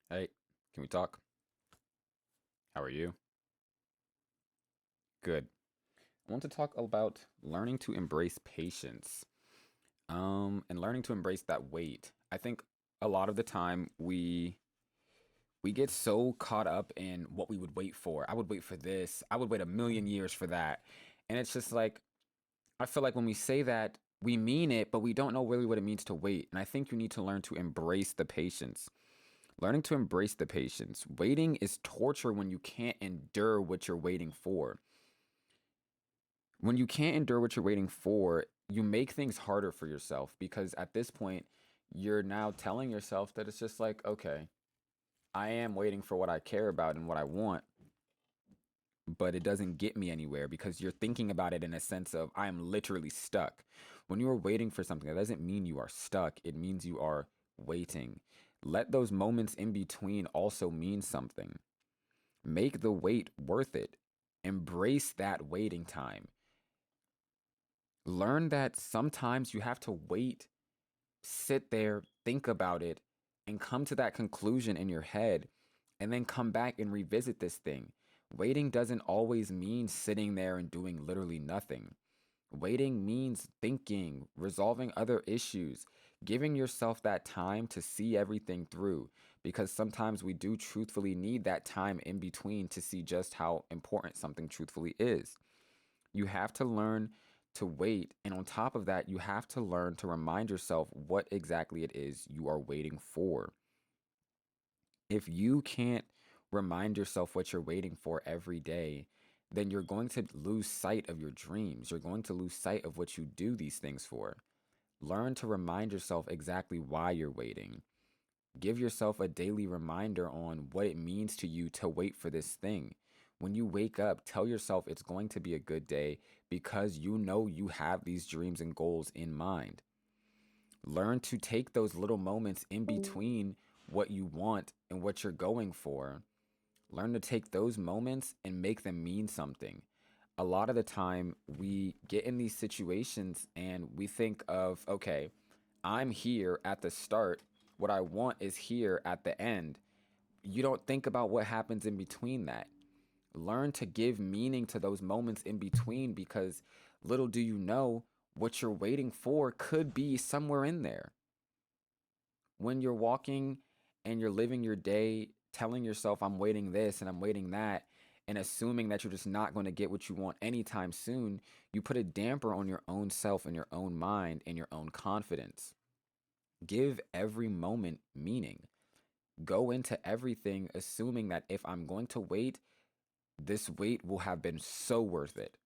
Hey, can we talk? How are you? Good. I want to talk about learning to embrace patience. And learning to embrace that wait. I think a lot of the time we get so caught up in what we would wait for. I would wait for this. I would wait a million years for that. And it's just like I feel like when we say that, we mean it, but we don't know really what it means to wait. And I think you need to learn to embrace the patience. Learning to embrace the patience. Waiting is torture when you can't endure what you're waiting for. When you can't endure what you're waiting for, you make things harder for yourself because at this point, you're now telling yourself that it's just like, okay, I am waiting for what I care about and what I want, but it doesn't get me anywhere because you're thinking about it in a sense of I am literally stuck. When you are waiting for something, that doesn't mean you are stuck, it means you are waiting. Let those moments in between also mean something. Make the wait worth it. Embrace that waiting time. Learn that sometimes you have to wait, sit there, think about it, and come to that conclusion in your head, and then come back and revisit this thing. Waiting doesn't always mean sitting there and doing literally nothing. Waiting means thinking, resolving other issues, giving yourself that time to see everything through, because sometimes we do truthfully need that time in between to see just how important something truthfully is. You have to learn to wait. And on top of that, you have to learn to remind yourself what exactly it is you are waiting for. If you can't remind yourself what you're waiting for every day, then you're going to lose sight of your dreams. You're going to lose sight of what you do these things for. Learn to remind yourself exactly why you're waiting. Give yourself a daily reminder on what it means to you to wait for this thing. When you wake up, tell yourself it's going to be a good day because you know you have these dreams and goals in mind. Learn to take those little moments in between what you want and what you're going for. Learn to take those moments and make them mean something. A lot of the time, we get in these situations and we think of, okay, I'm here at the start. What I want is here at the end. You don't think about what happens in between that. Learn to give meaning to those moments in between because little do you know what you're waiting for could be somewhere in there. When you're walking and you're living your day telling yourself, I'm waiting this and I'm waiting that, and assuming that you're just not going to get what you want anytime soon, you put a damper on your own self and your own mind and your own confidence. Give every moment meaning. Go into everything assuming that if I'm going to wait, this wait will have been so worth it.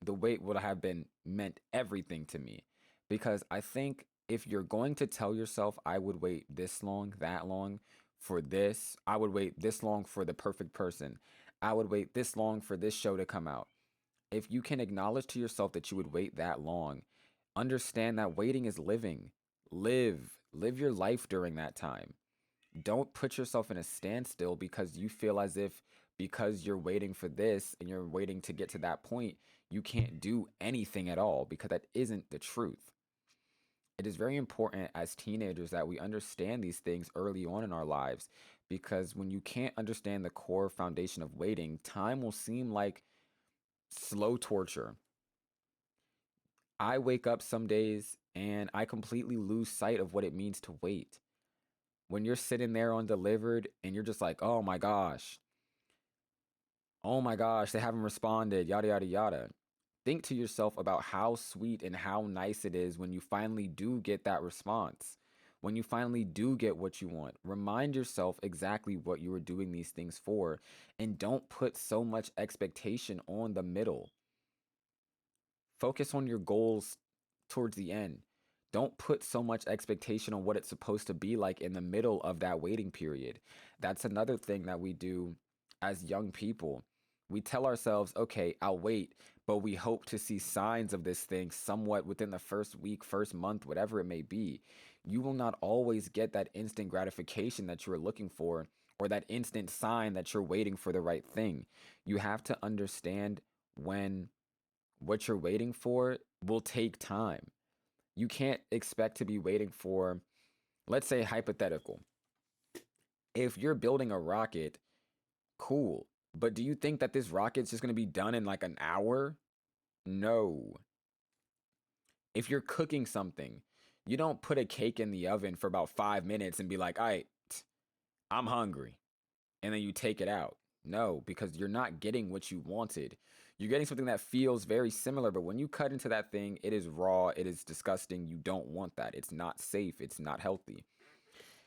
The wait would have been meant everything to me. Because I think if you're going to tell yourself, I would wait this long, that long for this, I would wait this long for the perfect person, I would wait this long for this show to come out. If you can acknowledge to yourself that you would wait that long, understand that waiting is living. Live your life during that time. Don't put yourself in a standstill because you feel as if because you're waiting for this and you're waiting to get to that point, you can't do anything at all because that isn't the truth. It is very important as teenagers that we understand these things early on in our lives because when you can't understand the core foundation of waiting, time will seem like slow torture. I wake up some days and I completely lose sight of what it means to wait. When you're sitting there on delivered and you're just like, oh my gosh, they haven't responded, yada, yada, yada. Think to yourself about how sweet and how nice it is when you finally do get that response. When you finally do get what you want, remind yourself exactly what you were doing these things for and don't put so much expectation on the middle. Focus on your goals towards the end. Don't put so much expectation on what it's supposed to be like in the middle of that waiting period. That's another thing that we do as young people. We tell ourselves, okay, I'll wait, but we hope to see signs of this thing somewhat within the first week, first month, whatever it may be. You will not always get that instant gratification that you're looking for or that instant sign that you're waiting for the right thing. You have to understand when what you're waiting for will take time. You can't expect to be waiting for, let's say, hypothetical. If you're building a rocket, cool. But do you think that this rocket's just going to be done in like an hour? No. If you're cooking something, you don't put a cake in the oven for about 5 minutes and be like, all right, I'm hungry. And then you take it out. No, because you're not getting what you wanted. You're getting something that feels very similar, but when you cut into that thing, it is raw, it is disgusting. You don't want that. It's not safe, it's not healthy.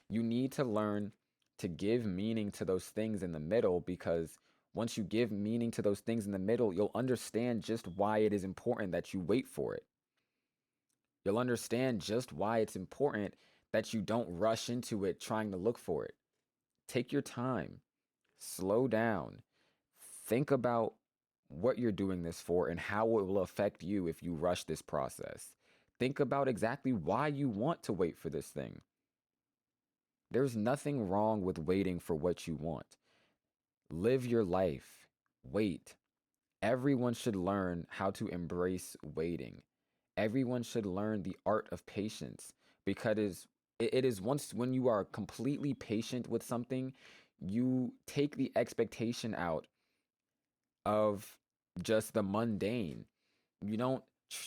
You need to learn to give meaning to those things in the middle, because once you give meaning to those things in the middle, you'll understand just why it is important that you wait for it. You'll understand just why it's important that you don't rush into it trying to look for it. Take your time, slow down, think about what you're doing this for and how it will affect you if you rush this process. Think about exactly why you want to wait for this thing. There's nothing wrong with waiting for what you want. Live your life. Wait. Everyone should learn how to embrace waiting. Everyone should learn the art of patience, because it is once when you are completely patient with something, you take the expectation out of just the mundane. You don't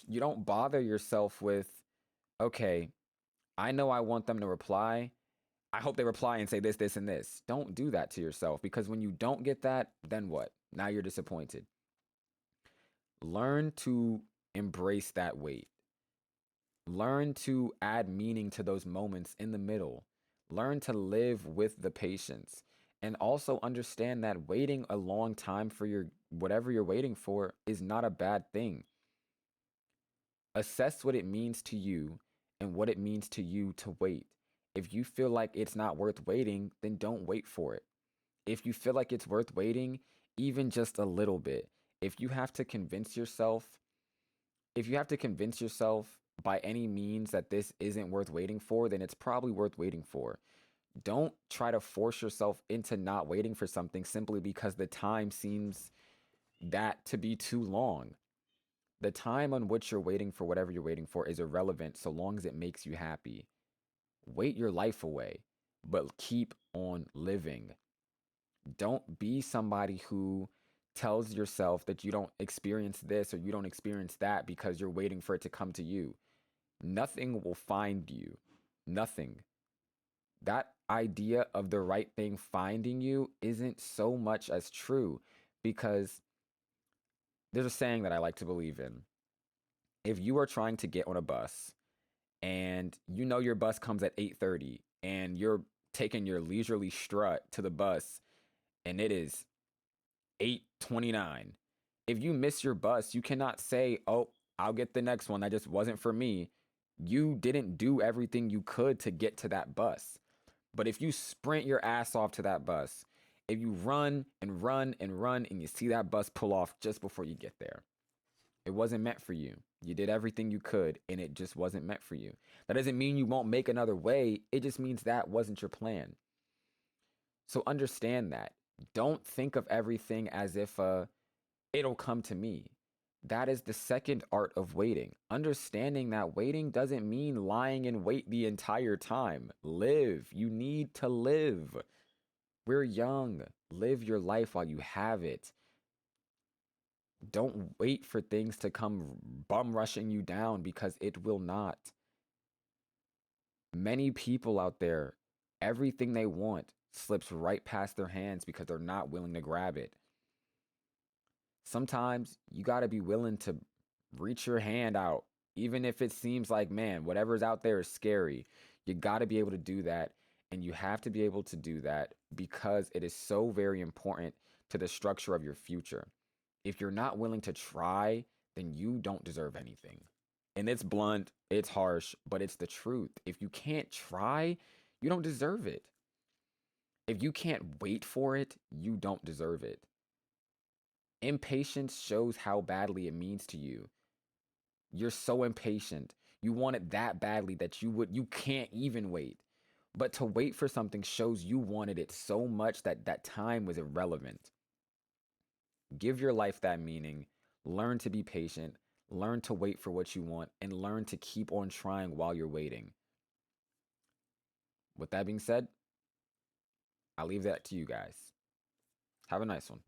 you don't bother yourself with, okay, I know I want them to reply. I hope they reply and say this, this, and this. Don't do that to yourself, because when you don't get that, then what? Now you're disappointed. Learn to embrace that wait. Learn to add meaning to those moments in the middle. Learn to live with the patience. And also understand that waiting a long time for your whatever you're waiting for is not a bad thing. Assess what it means to you and what it means to you to wait. If you feel like it's not worth waiting, then don't wait for it. If you feel like it's worth waiting, even just a little bit, if you have to convince yourself, if you have to convince yourself by any means that this isn't worth waiting for, then it's probably worth waiting for. Don't try to force yourself into not waiting for something simply because the time seems that to be too long. The time on which you're waiting for whatever you're waiting for is irrelevant so long as it makes you happy. Wait your life away, but keep on living. Don't be somebody who tells yourself that you don't experience this or you don't experience that because you're waiting for it to come to you. Nothing will find you. Nothing. That idea of the right thing finding you isn't so much as true, because there's a saying that I like to believe in. If you are trying to get on a bus and you know your bus comes at 8:30 and you're taking your leisurely strut to the bus and it is 8:29. If you miss your bus, you cannot say, "Oh, I'll get the next one. That just wasn't for me." You didn't do everything you could to get to that bus. But if you sprint your ass off to that bus, if you run and run and run and you see that bus pull off just before you get there, it wasn't meant for you. You did everything you could and it just wasn't meant for you. That doesn't mean you won't make another way. It just means that wasn't your plan. So understand that. Don't think of everything as if it'll come to me. That is the second art of waiting. Understanding that waiting doesn't mean lying in wait the entire time. Live. You need to live. We're young. Live your life while you have it. Don't wait for things to come bum rushing you down, because it will not. Many people out there, everything they want slips right past their hands because they're not willing to grab it. Sometimes you got to be willing to reach your hand out, even if it seems like, man, whatever's out there is scary. You got to be able to do that. And you have to be able to do that because it is so very important to the structure of your future. If you're not willing to try, then you don't deserve anything. And it's blunt, it's harsh, but it's the truth. If you can't try, you don't deserve it. If you can't wait for it, you don't deserve it. Impatience shows how badly it means to you. You're so impatient. You want it that badly that you can't even wait. But to wait for something shows you wanted it so much that that time was irrelevant. Give your life that meaning. Learn to be patient. Learn to wait for what you want and learn to keep on trying while you're waiting. With that being said, I'll leave that to you guys. Have a nice one.